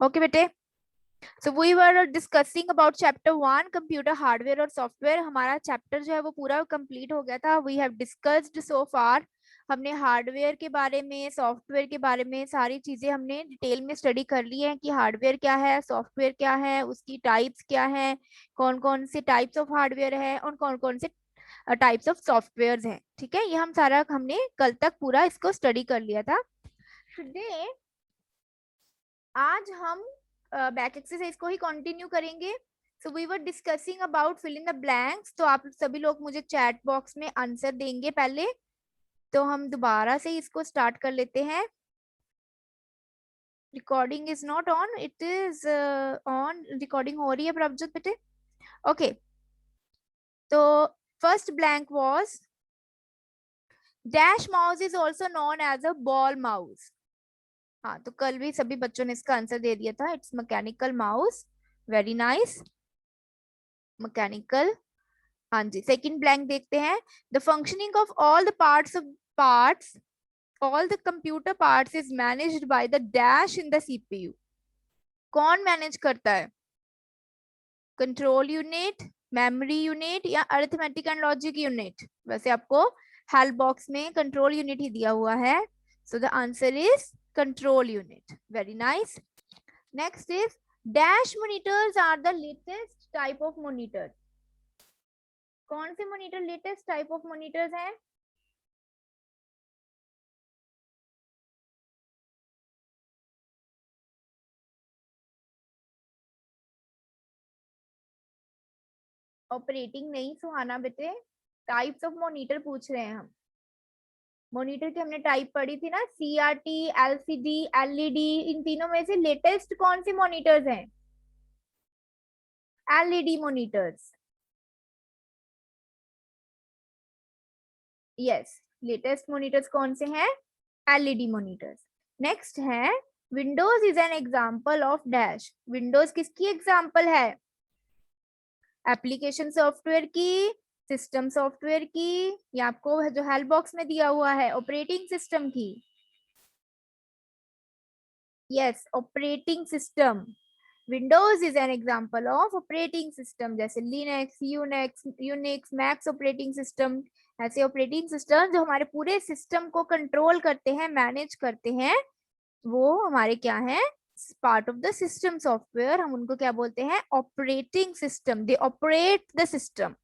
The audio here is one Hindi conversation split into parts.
ओके बेटे, so we were discussing about chapter 1 computer hardware और सॉफ्टवेयर। हमारा चैप्टर जो है वो पूरा कंप्लीट हो गया था। We have discussed so far. हमने हार्डवेयर के बारे में, सॉफ्टवेयर के बारे में सारी चीजें हमने डिटेल में स्टडी कर ली है कि हार्डवेयर क्या है, सॉफ्टवेयर क्या है, उसकी टाइप्स क्या है, कौन कौन से टाइप्स ऑफ हार्डवेयर है और कौन कौन से टाइप्स ऑफ सॉफ्टवेयर हैं। ठीक है, ये हम सारा हमने कल तक पूरा इसको स्टडी कर लिया था। टुडे आज हम बैक एक्सरसाइज को ही कंटिन्यू करेंगे। So we were discussing about fill in the blanks. तो आप सभी लोग मुझे चैट बॉक्स में आंसर देंगे पहले। तो हम दोबारा से इसको स्टार्ट कर लेते हैं। Recording is not on, it is on. Recording हो रही है प्रभजोत बेटे। ओके, तो first blank was dash mouse is also known as a ball mouse. हाँ, तो कल भी सभी बच्चों ने इसका आंसर दे दिया था। It's mechanical mouse. Very nice, mechanical. हाँ जी, सेकंड ब्लैंक देखते हैं। The functioning of all the parts all the computer parts is managed by the dash in the CPU. कौन मैनेज करता है? कंट्रोल यूनिट, मेमोरी यूनिट या अरिथमेटिक एंड लॉजिक यूनिट? वैसे आपको हेल्प बॉक्स में कंट्रोल यूनिट ही दिया हुआ है। So the answer is control unit. Very nice. Next is dash monitors are the latest type of monitor. कौन से monitor latest type of monitors हैं? ऑपरेटिंग नहीं सुहाना बेटे, टाइप्स ऑफ मॉनिटर पूछ रहे हैं हम। मॉनिटर की हमने टाइप पढ़ी थी ना, सीआरटी, एलसीडी, एलईडी। इन तीनों में से लेटेस्ट कौन सी मॉनिटर्स हैं? LED monitors. Yes, latest monitors कौन से हैं? LED monitors. नेक्स्ट है Windows is an example of dash. Windows किसकी एग्जांपल है? एप्लीकेशन सॉफ्टवेयर की, सिस्टम सॉफ्टवेयर की, या आपको जो हेल्प बॉक्स में दिया हुआ है ऑपरेटिंग सिस्टम की? Yes, operating system. Windows is an example of operating system, जैसे Linux, Unix, Macs operating system. ऐसे ऑपरेटिंग सिस्टम जो हमारे पूरे सिस्टम को कंट्रोल करते हैं, मैनेज करते हैं, वो हमारे क्या है? Part of the system software. हम उनको क्या बोलते हैं? Operating system. They operate the system.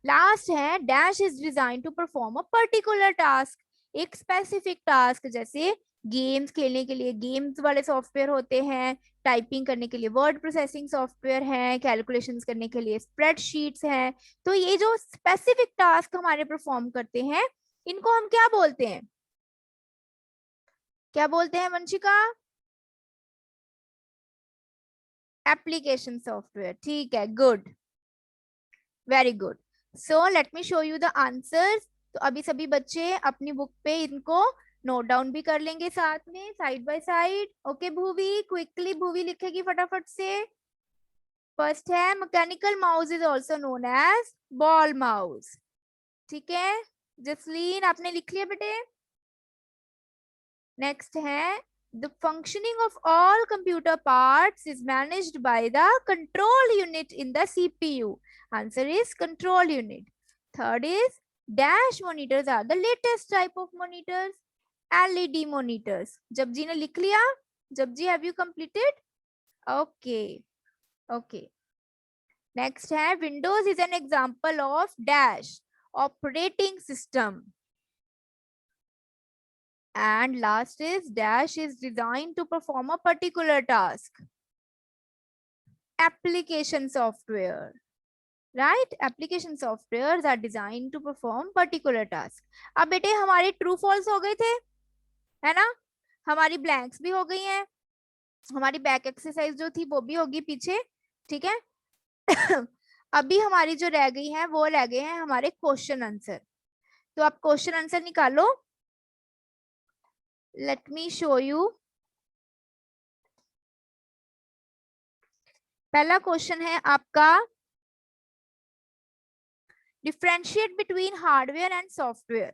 Last है dash is design to perform a particular task. एक स्पेसिफिक टास्क, जैसे गेम्स खेलने के लिए गेम्स वाले सॉफ्टवेयर होते हैं, टाइपिंग करने के लिए वर्ड प्रोसेसिंग सॉफ्टवेयर है, कैलकुलेशंस करने के लिए स्प्रेडशीट्स हैं। तो ये जो स्पेसिफिक टास्क हमारे परफॉर्म करते हैं, इनको हम क्या बोलते हैं? क्या बोलते हैं वंशिका? Application software. ठीक है, good, very good. So let me show you the answers. तो अभी सभी बच्चे अपनी बुक पे इनको नोट डाउन भी कर लेंगे साथ में, side by side. Okay Bhuvi, quickly Bhuvi लिखेगी फटाफट से। फर्स्ट है mechanical mouse is also known as ball mouse. ठीक है, जसलीन आपने लिख लिया बेटे? नेक्स्ट है the functioning of all computer parts is managed by the control unit in the CPU. Answer is control unit. Third is dash monitors are the latest type of monitors. LED monitors. Japji ने लिख लिया? Japji, have you completed? Okay, okay. Next है Windows is an example of dash operating system. And last is dash is designed to perform a particular task. Application software, right? Application softwares are designed to perform particular task. अब बेटे हमारे ट्रू फॉल्स हो गए थे, है ना? हमारी ब्लैंक्स भी हो गई हैं, हमारी बैक एक्सरसाइज जो थी वो भी होगी पीछे। ठीक है अभी हमारी जो रह गई है वो रह गए हैं हमारे क्वेश्चन आंसर। तो आप क्वेश्चन आंसर निकालो। Let me show you. पहला क्वेश्चन है आपका, differentiate between hardware and software.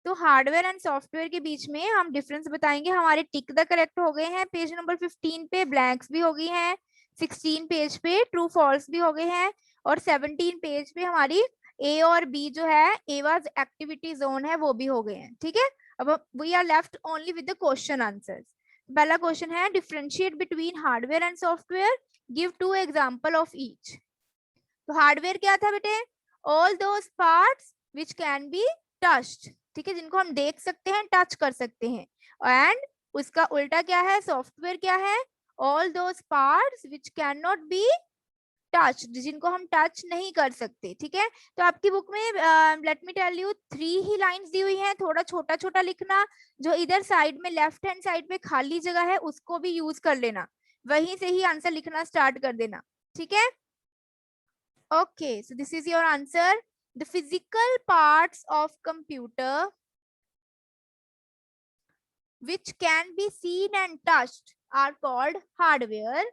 तो हार्डवेयर एंड सॉफ्टवेयर के बीच में हम डिफरेंस बताएंगे। हमारे टिक द करेक्ट हो गए हैं पेज नंबर 15 पे, ब्लैंक्स भी हो गई हैं 16 पेज पे, ट्रू फॉल्स भी हो गए हैं, और 17 पेज पे हमारी ए और बी जो है एवाज एक्टिविटी जोन है वो भी हो गए हैं। ठीक है, अब we are left only with the question answers. पहला क्वेश्चन है differentiate between hardware and software, give 2 example of each. तो हार्डवेयर क्या था बेटे? All those parts which can be touched, ठीक है, जिनको हम देख सकते हैं, टच कर सकते हैं। एंड उसका उल्टा क्या है? सॉफ्टवेयर क्या है? All those parts which can not be touch, जिनको हम टच नहीं कर सकते। ठीक है, तो आपकी बुक में लेट मी टेल यू 3 ही लाइंस दी हुई हैं, थोड़ा छोटा छोटा लिखना। जो इधर साइड में लेफ्ट हैंड साइड पे खाली जगह है उसको भी यूज कर लेना, वहीं से ही आंसर लिखना स्टार्ट कर देना। ठीक है, okay, so this is your answer. The physical parts of computer which can be seen and touched are called hardware.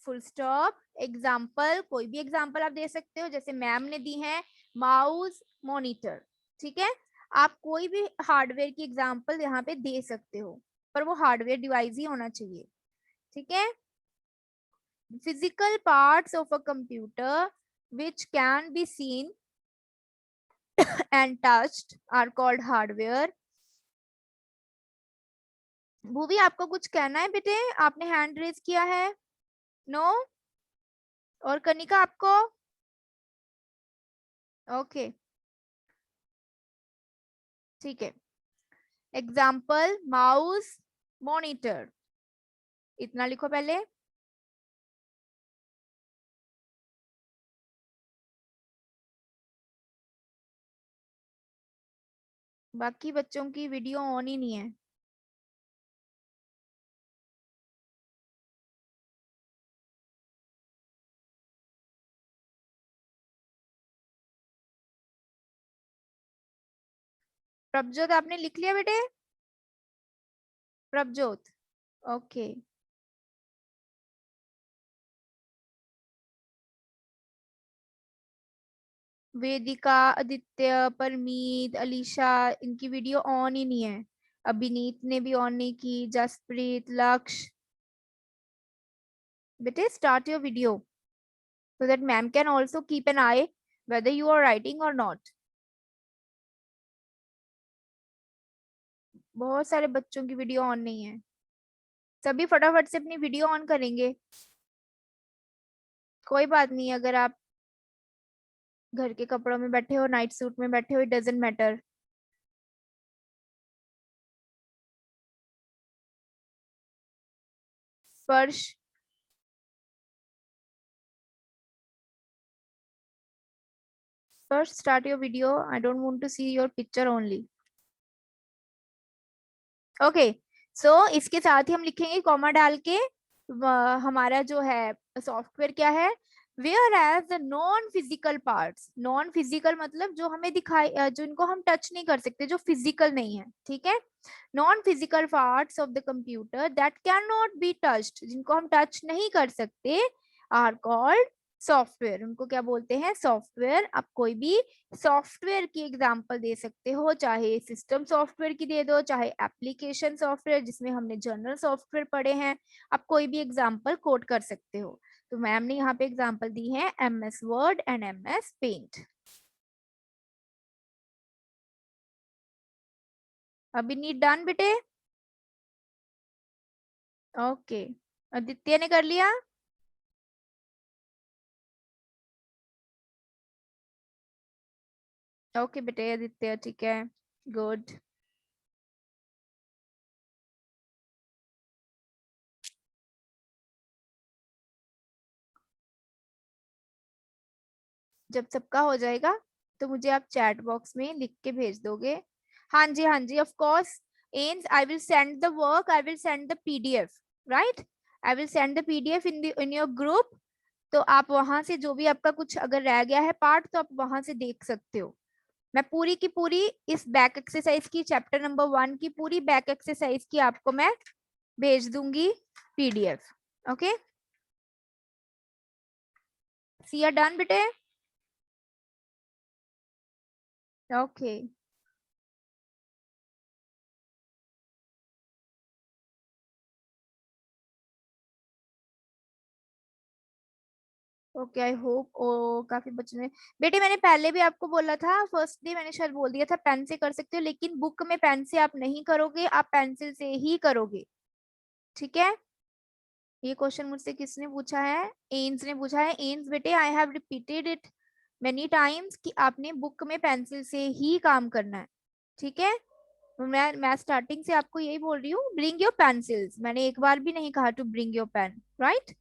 Full stop. Example, कोई भी example आप दे सकते हो, जैसे मैम ने दी है माउस, मॉनिटर। ठीक है, आप कोई भी हार्डवेयर की एग्जांपल यहाँ पे दे सकते हो, पर वो हार्डवेयर डिवाइस ही होना चाहिए। ठीक है, physical parts of a computer which can be seen and touched are called hardware. Bhuvi आपको कुछ कहना है बेटे? आपने हैंड रेज किया है। No no? और कनिका आपको? ओके ठीक है। एग्जाम्पल माउस, मॉनिटर, इतना लिखो पहले। बाकी बच्चों की वीडियो ऑन ही नहीं है। प्रभजोत आपने लिख लिया बेटे? प्रभजोत ओके। वेदिका, आदित्य, परमीत, अलीशा, इनकी वीडियो ऑन ही नहीं है। अभिनीत ने भी ऑन नहीं की, जसप्रीत, लक्ष्य। बेटे start your video so that ma'am can also keep an eye whether you are writing or not. बहुत सारे बच्चों की वीडियो ऑन नहीं है, सभी फटाफट से अपनी वीडियो ऑन करेंगे। कोई बात नहीं, अगर आप घर के कपड़ों में बैठे हो, नाइट सूट में बैठे हो, it doesn't matter. Sparsh, Sparsh start your video, I don't want to see your picture only. Okay, so इसके साथ ही हम लिखेंगे कॉमा डाल के हमारा जो है सॉफ्टवेयर क्या है। Whereas the non physical parts, non physical मतलब जो हमें दिखाई जो इनको हम टच नहीं कर सकते, जो फिजिकल नहीं है। ठीक है, non physical parts of the computer that can not be touched, जिनको हम टच नहीं कर सकते, आर कॉल्ड सॉफ्टवेयर। उनको क्या बोलते हैं? सॉफ्टवेयर। आप कोई भी सॉफ्टवेयर की एग्जांपल दे सकते हो, चाहे सिस्टम सॉफ्टवेयर की दे दो, चाहे एप्लीकेशन सॉफ्टवेयर जिसमें हमने जनरल सॉफ्टवेयर पढ़े हैं, आप कोई भी एग्जांपल कोट कर सकते हो। तो मैम ने यहाँ पे एग्जांपल दी है MS word and MS paint. अभी नीट डन बेटे? ओके, आदित्य ने कर लिया? ओके बेटे आदित्य, ठीक है, गुड। जब सबका हो जाएगा तो मुझे आप चैट बॉक्स में लिख के भेज दोगे। हाँ जी, हाँ जी, of course. And I will send the work, I will send the PDF, right? I will send the PDF in your group. तो आप वहां से जो भी आपका कुछ अगर रह गया है पार्ट, तो आप वहां से देख सकते हो। मैं पूरी की पूरी इस बैक एक्सरसाइज की, चैप्टर नंबर 1 की पूरी बैक एक्सरसाइज की आपको मैं भेज दूंगी PDF। Okay, see are done बेटे? ओके। ओके, आई होप ओ काफी बच्चों ने। बेटे मैंने पहले भी आपको बोला था, फर्स्ट डे मैंने शायद बोल दिया था पेन से कर सकते हो, लेकिन बुक में पेन से आप नहीं करोगे, आप पेंसिल से ही करोगे। ठीक है। ये क्वेश्चन मुझसे किसने पूछा है? एन्स ने पूछा है। एन्स बेटे, I have repeated it many times कि आपने बुक में पेंसिल से ही काम करना है। ठीक है। तो मैं स्टार्टिंग से आपको यही बोल रही हूँ, ब्रिंग योर पेंसिल्स। मैंने एक बार भी नहीं कहा to bring your pen, right?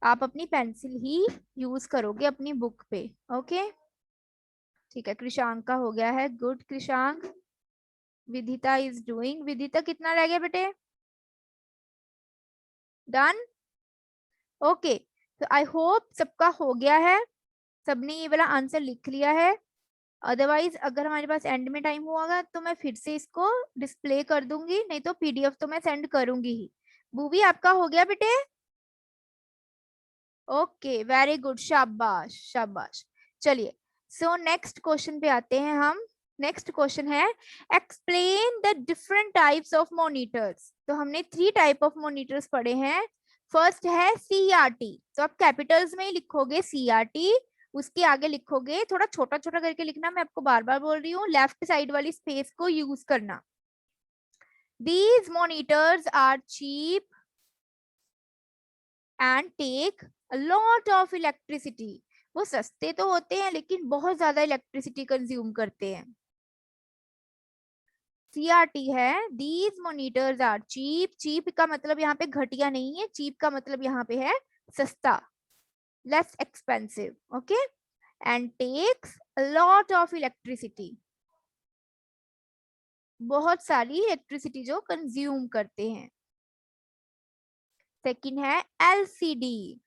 आप अपनी पेंसिल ही यूज करोगे अपनी बुक पे। ओके। ठीक है, कृषांक का हो गया है, good Krishank. Vidita is doing. Vidita कितना रह गया बेटे? डन। ओके, तो आई होप सबका हो गया है, सबने ये वाला आंसर लिख लिया है। अदरवाइज अगर हमारे पास एंड में टाइम हुआ तो मैं फिर से इसको डिस्प्ले कर दूंगी, नहीं तो पीडीएफ तो मैं सेंड करूंगी ही। बूबी आपका हो गया बेटे? ओके, वेरी गुड, शाबाश शाबाश। चलिए, सो नेक्स्ट क्वेश्चन पे आते हैं हम। नेक्स्ट क्वेश्चन है, explain the different types of monitors. तो हमने 3 टाइप ऑफ मॉनिटर्स पढ़े हैं। फर्स्ट है सीआरटी, तो आप कैपिटल्स में ही लिखोगे सीआरटी, उसके आगे लिखोगे, थोड़ा छोटा छोटा करके लिखना, मैं आपको बार बार बोल रही हूँ, लेफ्ट साइड वाली स्पेस को यूज करना। These monitors are cheap and take a lot of electricity. वो सस्ते तो होते हैं लेकिन बहुत ज्यादा इलेक्ट्रिसिटी कंज्यूम करते हैं। सीआरटी है, these monitors are cheap. Cheap का मतलब यहाँ पे घटिया नहीं है, चीप का मतलब यहाँ पे है सस्ता, less expensive. Okay. And takes a lot of electricity, बहुत सारी इलेक्ट्रिसिटी जो कंज्यूम करते हैं। सेकंड है एलसीडी,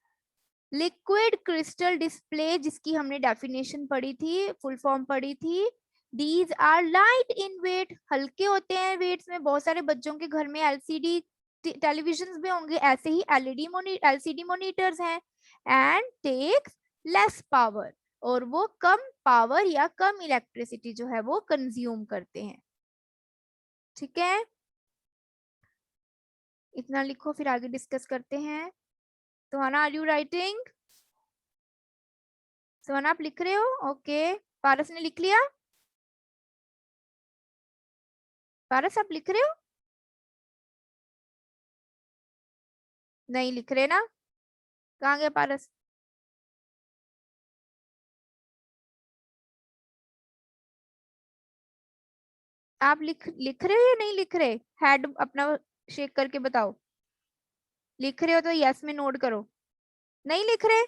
लिक्विड क्रिस्टल डिस्प्ले, जिसकी हमने डेफिनेशन पढ़ी थी, फुल फॉर्म पढ़ी थी। These are light in weight, हल्के होते हैं वेट्स में। बहुत सारे बच्चों के घर में एलसीडी टेलीविजन भी होंगे, ऐसे ही एलईडी एलसीडी मॉनिटर्स हैं। एंड टेक्स लेस पावर, और वो कम पावर या कम इलेक्ट्रिसिटी जो है वो कंज्यूम करते हैं। ठीक है, इतना लिखो, फिर आगे डिस्कस करते हैं। तो आर यू राइटिंग? सोना आप लिख रहे हो? ओके। पारस ने लिख लिया? पारस आप लिख रहे हो? नहीं लिख रहे ना? कहाँ गया पारस? आप लिख रहे हो या नहीं लिख रहे? हेड अपना शेक करके बताओ। लिख रहे हो तो यस में नोट करो। नहीं लिख रहे?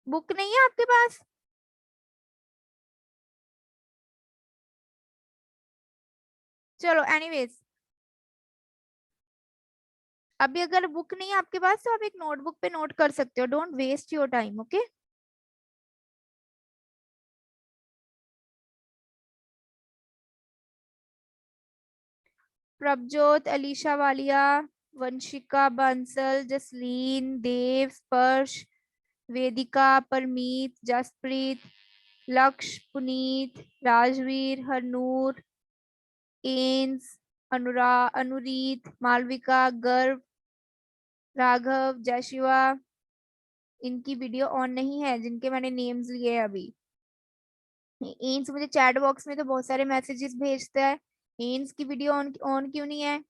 बुक नहीं है आपके पास? चलो एनीवेज, अभी अगर बुक नहीं है आपके पास तो आप एक नोटबुक पे नोट कर सकते हो। Don't waste your time. Okay. Prabhjot, Alisha Walia, Vanshika Bansal, Jasleen, Dev, Sparsh, Vedika, Parmeet, Jasprit, लक्ष्य, पुनीत, राजवीर, हरनूर, एन्स, अनुरीत, मालविका, गर्व, राघव, जयशिवा। इनकी वीडियो ऑन नहीं है जिनके मैंने नेम्स लिए हैं अभी। एन्स मुझे चैट बॉक्स में तो बहुत सारे मैसेजेस भेजता है, एन्स की वीडियो ऑन ऑन क्यों नहीं है?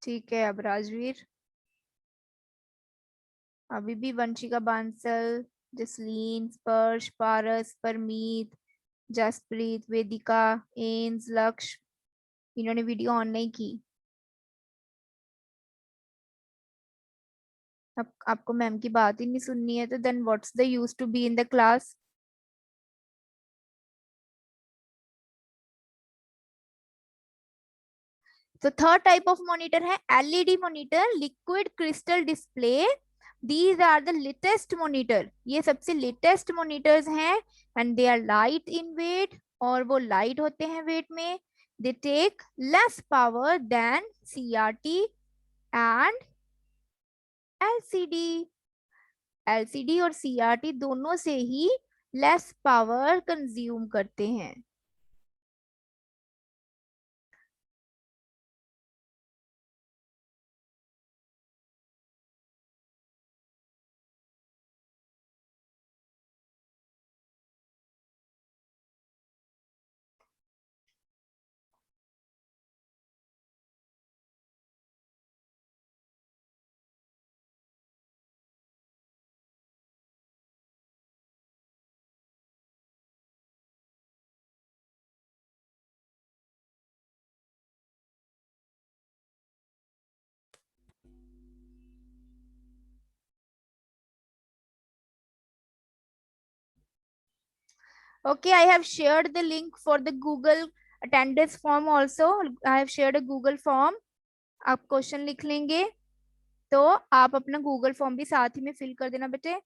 ठीक है, अब राजवीर, अभी भी वंशिका बांसल, जसलीन, स्पर्श, पारस, परमीत, जसप्रीत, वेदिका, एन्स, लक्ष्य, इन्होंने वीडियो ऑन नहीं की। अब आपको मैम की बात ही नहीं सुननी है तो then what's the use to be in the class? तो थर्ड टाइप ऑफ मॉनिटर है LED monitor, liquid crystal display. These are the latest monitor, ये सबसे लेटेस्ट मॉनिटर्स हैं। And they are light in weight, और वो लाइट होते हैं वेट में। They take less power than CRT and LCD. LCD और सीआरटी दोनों से ही लेस पावर कंज्यूम करते हैं। Okay, I have shared the link for the Google attendance form also. I have shared a Google form. आप क्वेश्चन लिख लेंगे तो आप अपना गूगल फॉर्म भी साथ ही में फिल कर देना बेटे।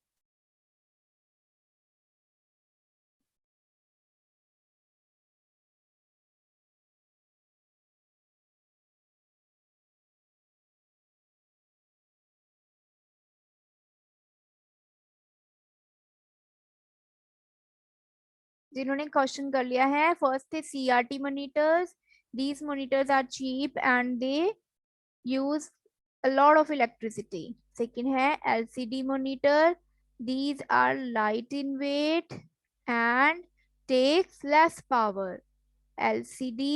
जिन्होंने क्वेश्चन कर लिया है, फर्स्ट थे CRT monitors. These monitors are cheap and they use a lot of electricity. Second है LCD monitor. These are light in weight and takes less power. LCD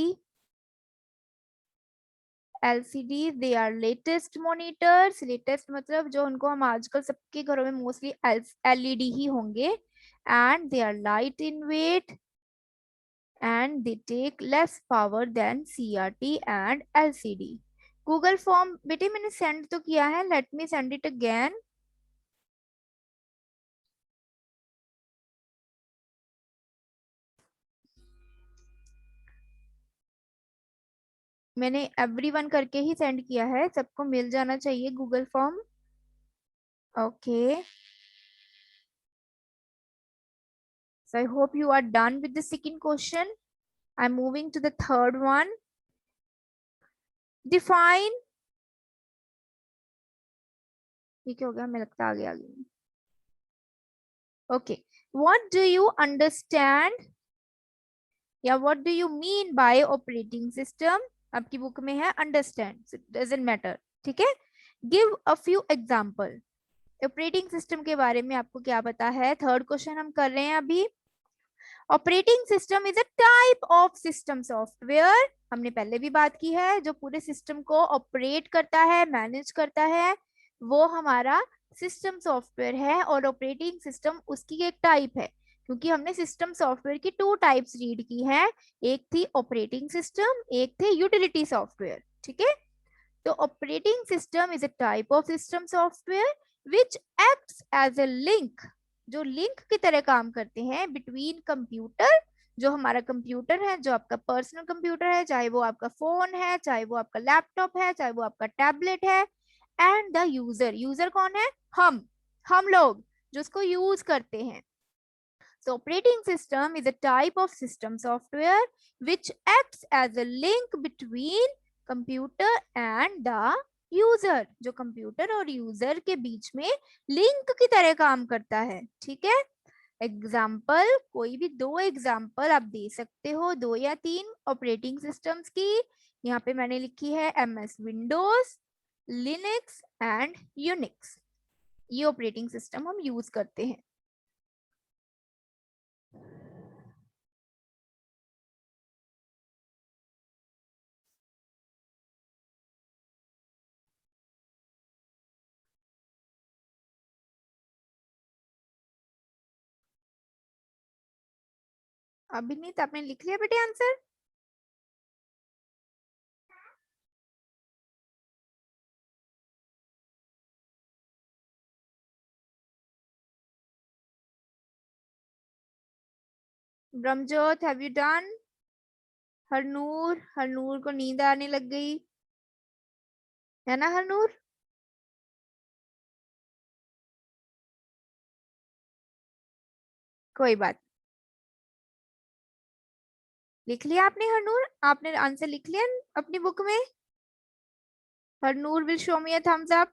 LCD they are latest monitors. Latest मतलब जो उनको हम आजकल सबके घरों में मोस्टली LED ही होंगे, and they are light in weight and they take less power than CRT and LCD. Google form बेटे मैंने सेंड तो किया है, let me send it again. मैंने एवरीवन करके ही सेंड किया है, सबको मिल जाना चाहिए Google form. Okay, so I hope you are done with the second question. I'm moving to the third one. Define, ये क्या हो गया, मैं लगता आगे आ गई। Okay, what do you understand या what do you mean by operating system? आपकी बुक में है understand, doesn't matter, ठीक है। Give a few example. Operating system के बारे में आपको क्या पता है? थर्ड क्वेश्चन हम कर रहे हैं अभी। Operating system is a type of system software, हमने पहले भी बात की है, जो पूरे सिस्टम को ऑपरेट करता है, मैनेज करता है, वो हमारा सिस्टम सॉफ्टवेयर है। और ऑपरेटिंग सिस्टम उसकी एक टाइप है, क्योंकि हमने सिस्टम सॉफ्टवेयर की टू टाइप्स रीड की है, एक थी ऑपरेटिंग सिस्टम, एक थे यूटिलिटी सॉफ्टवेयर, ठीक है। तो operating system is a type of system software which acts as a link, जो लिंक की तरह काम करते हैं बिटवीन कंप्यूटर, जो हमारा कंप्यूटर है, जो आपका पर्सनल कंप्यूटर है, चाहे वो आपका फोन है, चाहे वो आपका लैपटॉप है, चाहे वो आपका टैबलेट है, एंड द यूजर। यूजर कौन है? हम लोग जो उसको यूज करते हैं। So operating system is a type of system software which acts as a link between computer and the user, जो कंप्यूटर और यूजर के बीच में लिंक की तरह काम करता है, ठीक है। एग्जाम्पल, कोई भी दो एग्जाम्पल आप दे सकते हो, दो या तीन ऑपरेटिंग सिस्टम्स की। यहाँ पे मैंने लिखी है MS Windows, Linux and Unix, ये ऑपरेटिंग सिस्टम हम यूज करते हैं। अभिनीत आपने लिख लिया बेटे answer? Brahmjot, have you done? Harnoor, Harnoor को नींद आने लग गई है ना हरनूर? कोई बात, लिख लिया आपने हरनूर? आपने आंसर लिख लिया अपनी बुक में? Harnoor will show me a thumbs up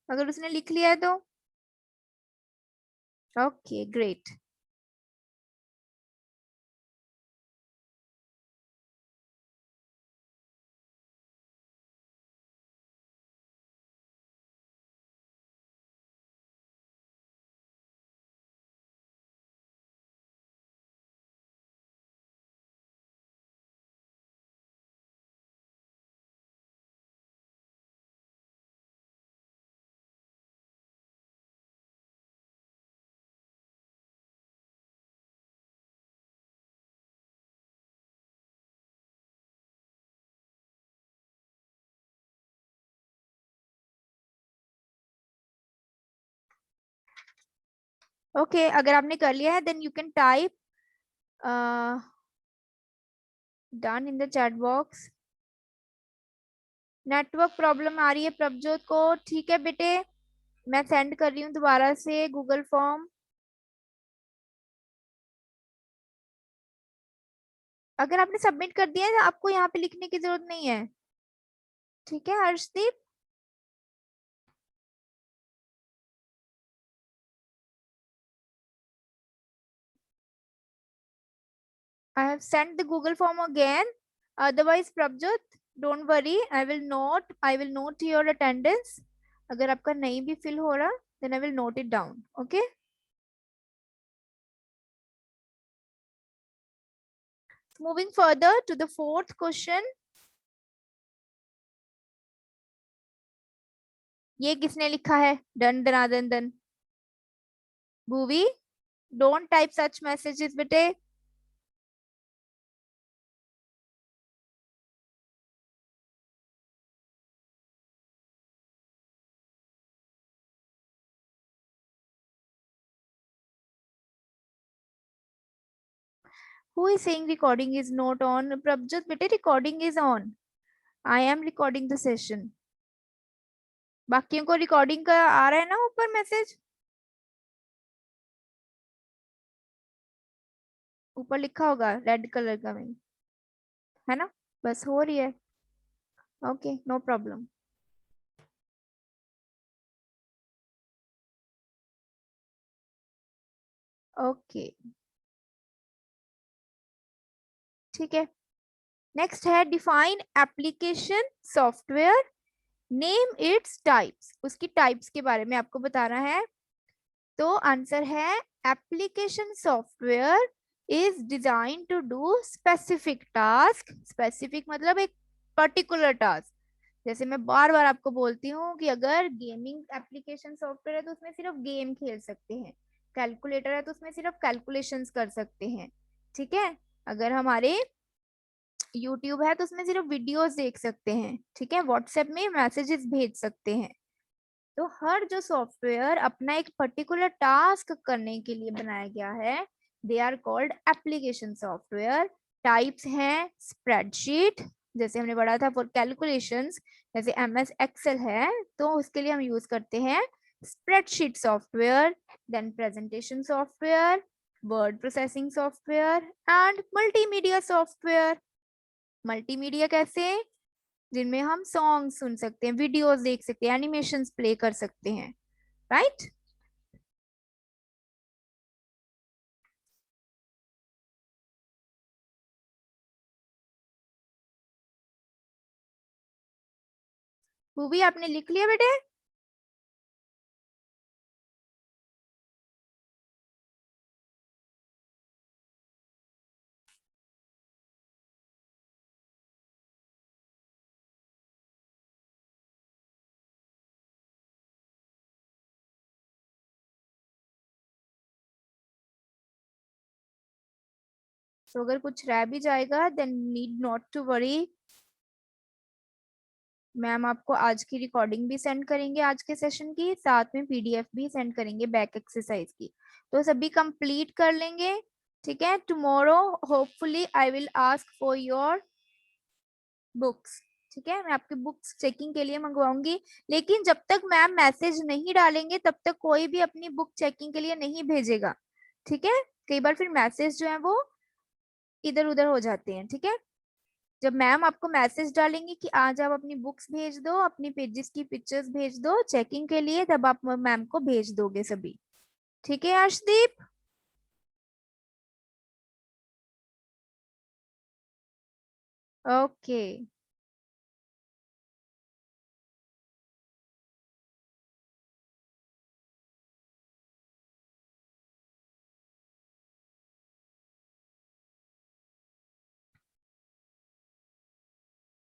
अगर उसने लिख लिया है तो। Okay great. ओके अगर आपने कर लिया है then you can type done in the chat box. Network problem आ रही है प्रभजोत को, ठीक है बेटे, मैं सेंड कर रही हूँ दोबारा से गूगल फॉर्म। अगर आपने सबमिट कर दिया है तो आपको यहाँ पे लिखने की जरूरत नहीं है, ठीक है Harshdeep. I have sent the Google form again. Otherwise, Prabjot, don't worry. I will note your attendance. अगर आपका नहीं भी fill हो रहा, then I will note it down. Okay? Moving further to the fourth question. ये किसने लिखा है? Dun dun dun dun. Bhuvi, don't type such messages, बेटे. Who is saying recording is not on? Prabjot, बेटे recording is on. I am recording the session. बाकियों को रिकॉर्डिंग का आ रहा है ना ऊपर मैसेज, ऊपर लिखा होगा रेड कलर का में, है ना? बस हो रही है। Okay no problem. ओके ठीक है। नेक्स्ट है define application software, name its types. उसकी टाइप्स के बारे में आपको बताना है। तो आंसर है application software is design to do specific task. Specific मतलब एक पर्टिकुलर टास्क। जैसे मैं बार बार आपको बोलती हूँ कि अगर गेमिंग एप्लीकेशन सॉफ्टवेयर है तो उसमें सिर्फ गेम खेल सकते हैं, कैलकुलेटर है तो उसमें सिर्फ कैलकुलेशंस कर सकते हैं, ठीक है। अगर हमारे यूट्यूब है तो उसमें सिर्फ वीडियोस देख सकते हैं, ठीक है, व्हाट्सएप में मैसेजेस भेज सकते हैं। तो हर जो सॉफ्टवेयर अपना एक पर्टिकुलर टास्क करने के लिए बनाया गया है, they are called application software. Types हैं स्प्रेडशीट, जैसे हमने पढ़ा था फॉर कैलकुलेशंस, जैसे एमएस एक्सेल है तो उसके लिए हम यूज करते हैं spreadsheet software, then presentation software, word processing software and multimedia software. Multimedia कैसे? जिनमें हम सॉन्ग सुन सकते हैं, वीडियोस देख सकते हैं, एनिमेशंस प्ले कर सकते हैं, राइट। वो भी आपने लिख लिया बेटे? तो अगर कुछ रह भी जाएगा then need not to worry, ma'am आपको आज की रिकॉर्डिंग भी सेंड करेंगे आज के सेशन की, साथ में पीडीएफ भी सेंड करेंगे बैक एक्सरसाइज की, तो सभी कंप्लीट कर लेंगे, ठीक है। Tomorrow hopefully I will ask for your books, ठीक है, मैं आपकी बुक्स चेकिंग के लिए मंगवाऊंगी। लेकिन जब तक मैम मैसेज नहीं डालेंगे तब तक कोई भी अपनी बुक चेकिंग के लिए नहीं भेजेगा, ठीक है। कई बार फिर मैसेज जो है वो इधर उधर हो जाते हैं, ठीक है। जब मैम आपको मैसेज डालेंगे कि आज आप अपनी बुक्स भेज दो, अपनी पेजेस की पिक्चर्स भेज दो चेकिंग के लिए, तब आप मैम को भेज दोगे सभी, ठीक है अर्शदीप? ओके।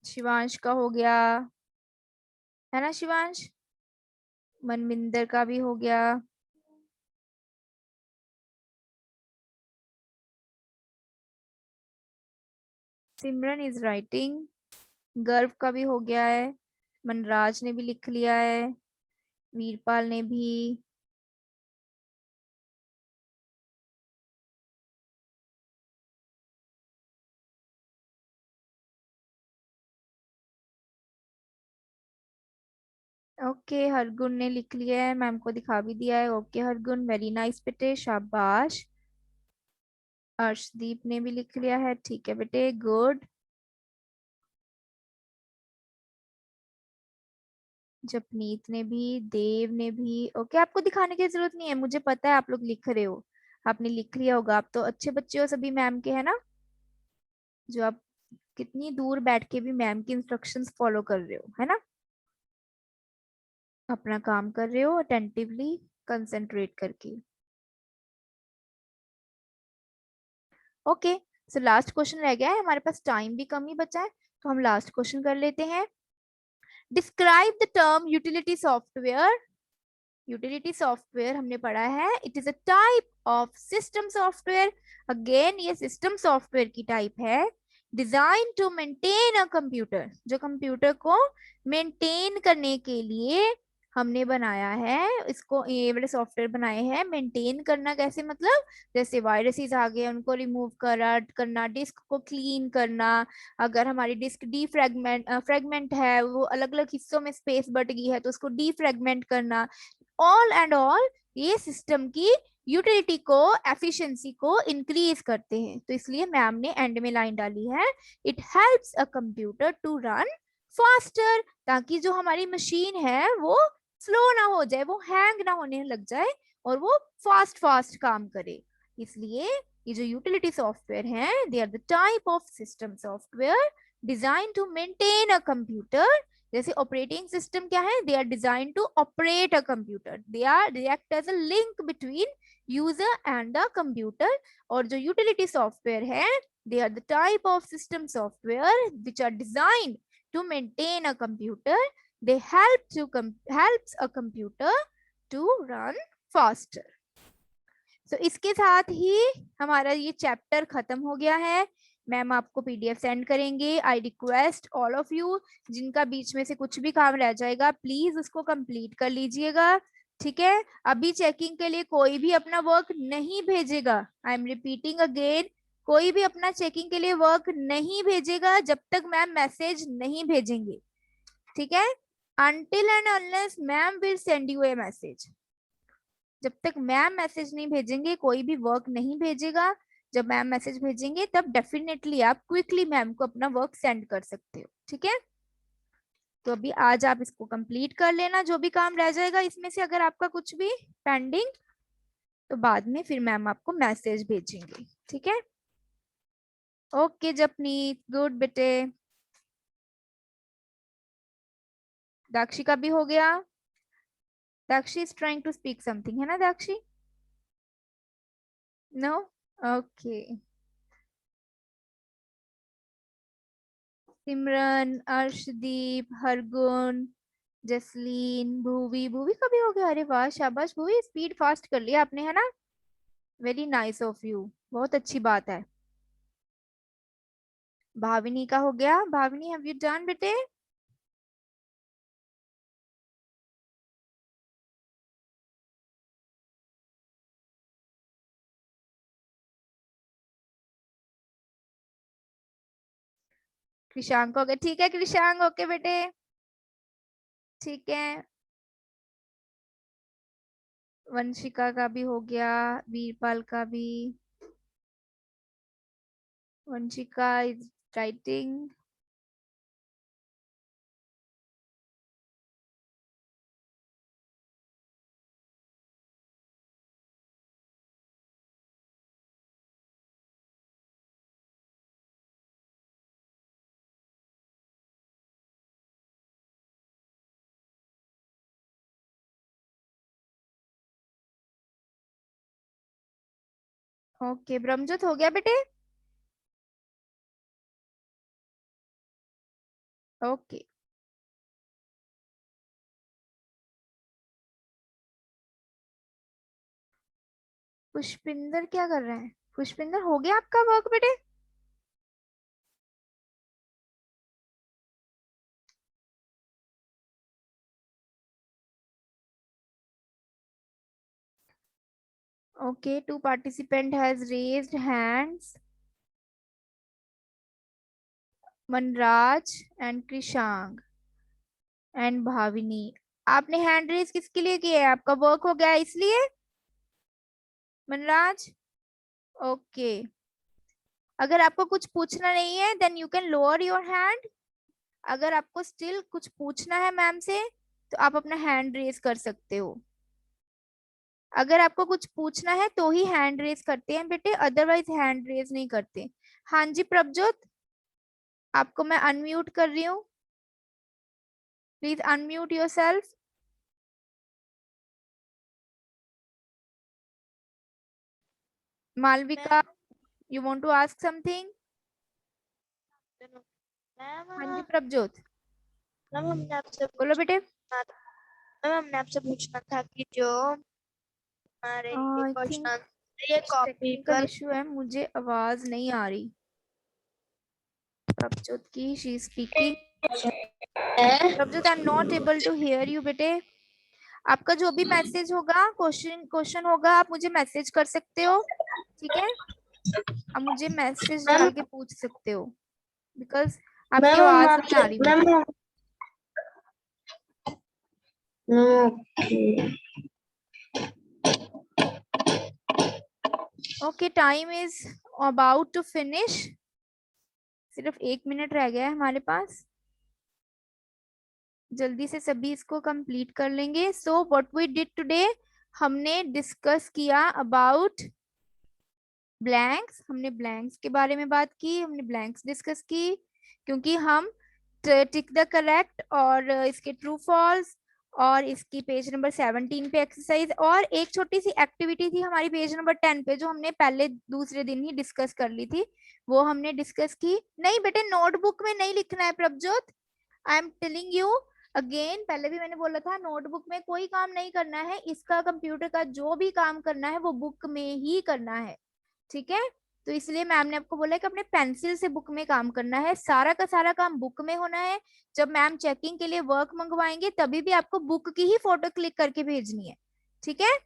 शिवांश का हो गया है ना शिवांश? मनविंदर का भी हो गया। सिमरन इज राइटिंग। गर्व का भी हो गया है। मनराज ने भी लिख लिया है। वीरपाल ने भी। ओके हरगुन ने लिख लिया है, मैम को दिखा भी दिया है। ओके हरगुन, वेरी नाइस बेटे, शाबाश। अर्शदीप ने भी लिख लिया है, ठीक है बेटे, गुड। जपनीत ने भी, देव ने भी। ओके आपको दिखाने की जरूरत नहीं है, मुझे पता है आप लोग लिख रहे हो। आपने लिख लिया होगा, आप तो अच्छे बच्चे हो सभी मैम के, है ना? जो आप कितनी दूर बैठ के भी मैम की इंस्ट्रक्शंस फॉलो कर रहे हो, है ना? अपना काम कर रहे हो अटेंटिवली, कंसंट्रेट करके। ओके। सो लास्ट क्वेश्चन रह गया है, हमारे पास टाइम भी कम ही बचा है, तो हम लास्ट क्वेश्चन कर लेते हैं। Describe the term utility software. Utility software हमने पढ़ा है, it is a type of system software. Again ये सिस्टम सॉफ्टवेयर की टाइप है, design to maintain a computer, जो कंप्यूटर को मेंटेन करने के लिए हमने बनाया है। इसको ये बड़े सॉफ्टवेयर बनाए हैं। मेंटेन करना कैसे, मतलब जैसे वायरसेस आ गए उनको रिमूव करना, डिस्क को क्लीन करना। अगर हमारी डिस्क फ्रेगमेंट है, वो अलग अलग हिस्सों में स्पेस बट गई है, तो उसको डीफ्रेगमेंट करना। ऑल एंड ऑल ये सिस्टम की यूटिलिटी को, एफिशिएंसी को इंक्रीज करते हैं। तो इसलिए मैम ने एंड में लाइन डाली है, it helps a computer to run faster, ताकि जो हमारी मशीन है वो स्लो ना हो जाए, वो हैंग ना होने लग जाए, और वो फास्ट फास्ट काम करे। इसलिए ये जो यूटिलिटी सॉफ्टवेयर हैं, they are the type of system software design to maintain a computer. जैसे ऑपरेटिंग सिस्टम क्या है, they are design to operate a computer, they are react as a link between user and the computer. और जो यूटिलिटी सॉफ्टवेयर है, they are the type of system software which are designed to maintain a computer. They helps a computer to run faster. So इसके साथ ही हमारा ये चैप्टर खत्म हो गया है। मैम आपको पीडीएफ सेंड करेंगे। I request all of you, जिनका बीच में से कुछ भी काम रह जाएगा, प्लीज उसको कंप्लीट कर लीजिएगा। ठीक है? अभी चेकिंग के लिए कोई भी अपना वर्क नहीं भेजेगा। आई एम रिपीटिंग अगेन, कोई भी अपना चेकिंग के लिए वर्क नहीं भेजेगा जब तक मैम मैसेज नहीं भेजेंगे। ठीक है? Until and unless ma'am will send U A message. जब तक मैम मैसेज नहीं भेजेंगे कोई भी वर्क नहीं भेजेगा। जब मैम मैसेज भेजेंगे तब डेफिनेटली आप क्विकली मैम को अपना वर्क सेंड कर सकते हो। ठीक है? तो अभी आज आप इसको कंप्लीट कर लेना, जो भी काम रह जाएगा इसमें से, अगर आपका कुछ भी पेंडिंग, तो बाद में फिर मैम आपको मैसेज भेजेंगे। ठीक है? ओके जपनीत, गुड बेटे। दाक्षी का भी हो गया। Dakshi is trying to speak something, है ना दाक्षी? नो? ओके। सिमरन, अर्शदीप, हरगुन, जसलीन, भूवी, भूवी का भी हो गया। अरे वाह, शाबाश भूवी, स्पीड फास्ट कर लिया आपने, है ना? वेरी नाइस ऑफ यू, बहुत अच्छी बात है। भाविनी का हो गया। भाविनी, हैव यू डन बेटे? कृषांक हो गया, ठीक है कृषांक, ओके बेटे, ठीक है। वंशिका का भी हो गया, वीरपाल का भी। Vanshika is writing. ओके ब्रह्मजोत हो गया बेटे? ओके पुष्पिंदर क्या कर रहे हैं? पुष्पिंदर हो गया आपका वर्क बेटे? Okay, two participant has raised hands. Manraj and Krishang and Bhavini. आपने हैंड रेज किसके लिए किया है? आपका वर्क हो गया है इसलिए मनराज? ओके अगर आपको कुछ पूछना नहीं है then you can lower your hand. अगर आपको स्टिल कुछ पूछना है मैम से तो आप अपना हैंड रेज कर सकते हो। अगर आपको कुछ पूछना है तो ही हैंड रेज करते हैं बेटे, अदरवाइज हैंड रेज नहीं करते। हाँ जी प्रभजोत, आपको मैं अनम्यूट कर रही हूँ, please unmute yourself. Malavika, you want to ask something? हाँ जी प्रभजोत मैम हमने आपसे बोलो बेटे। पूछना था कि जो हमारे ये आई थिंक क्वेश्चन ये कॉपी टेक्निकल पर इशू है, मुझे आवाज नहीं आ रही प्रभजोत की। She speaking. Prabhjot I am not able to hear you बेटे। आपका जो भी मैसेज होगा, क्वेश्चन होगा, आप मुझे मैसेज कर सकते हो, ठीक है? आप मुझे मैसेज मैम डाल के पूछ सकते हो, बिकॉज आपकी मैम हम आवाज नहीं आपसे आ रही मुझे। Ma'am okay okay time is about to finish. सिर्फ 1 मिनट रह गया है हमारे पास, जल्दी से सभी इसको कंप्लीट कर लेंगे। So what we did today, हमने डिस्कस किया अबाउट ब्लैंक्स। हमने ब्लैंक्स के बारे में बात की, हमने ब्लैंक्स डिस्कस की, क्योंकि हम टिक द करेक्ट और इसके ट्रू फॉल्स और इसकी पेज नंबर 17 पे एक्सरसाइज, और एक छोटी सी एक्टिविटी थी हमारी पेज नंबर 10 पे जो हमने पहले दूसरे दिन ही डिस्कस कर ली थी, वो हमने डिस्कस की। नहीं बेटे नोटबुक में नहीं लिखना है Prabhjot, I am telling you again, पहले भी मैंने बोला था नोटबुक में कोई काम नहीं करना है, इसका कंप्यूटर का जो भी काम करना है वो बुक में ही करना है, ठीक है? तो इसलिए मैम ने आपको बोला कि अपने पेंसिल से बुक में काम करना है, सारा का सारा काम बुक में होना है। जब मैम चेकिंग के लिए वर्क मंगवाएंगे तभी भी आपको बुक की ही फोटो क्लिक करके भेजनी है, ठीक है?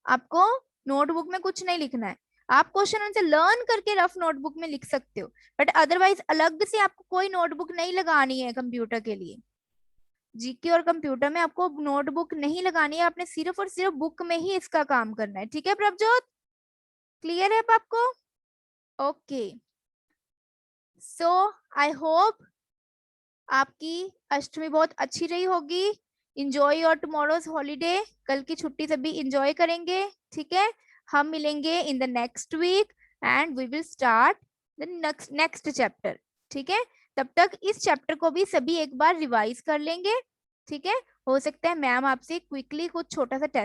आपको नोटबुक में कुछ नहीं लिखना है, आप क्वेश्चन आंसर लर्न करके रफ नोटबुक में लिख सकते हो, बट अदरवाइज अलग से आपको कोई नोटबुक नहीं लगानी है कंप्यूटर के लिए। जीके और कंप्यूटर में आपको नोटबुक नहीं लगानी है, आपने सिर्फ और सिर्फ बुक में ही इसका काम करना है, ठीक है प्रभजोत? क्लियर है अब आपको? ओके सो आई होप आपकी अष्टमी बहुत अच्छी रही होगी। इंजॉय योर टुमारोज हॉलीडे, कल की छुट्टी सभी इंजॉय करेंगे, ठीक है? हम मिलेंगे in the next week and we will start the next chapter, ठीक है? तब तक इस चैप्टर को भी सभी एक बार रिवाइज कर लेंगे, ठीक है? हो सकता है मैम आपसे क्विकली कुछ छोटा सा टेस्ट